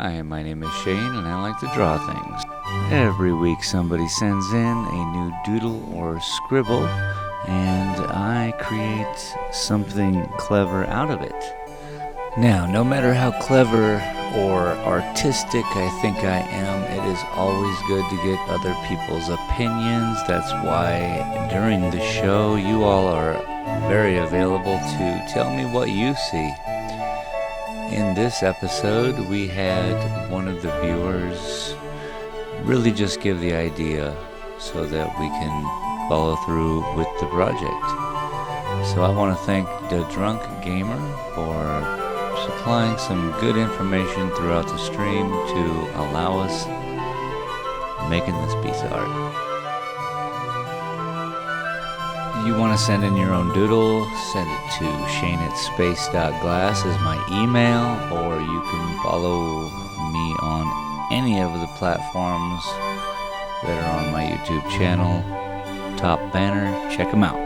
Hi, my name is Shane and I like to draw things. Every week somebody sends in a new doodle or scribble and I create something clever out of it. Now, no matter how clever or artistic I think I am, it is always good to get other people's opinions. That's why during the show you all are very available to tell me what you see. In this episode, we had one of the viewers really just give the idea so that we can follow through with the project. So I want to thank the Drunk Gamer for supplying some good information throughout the stream to allow us making this piece of art. You want to send in your own doodle, send it to shane@space.glass is my email, or you can follow me on any of the platforms that are on my YouTube channel. Top banner, check them out.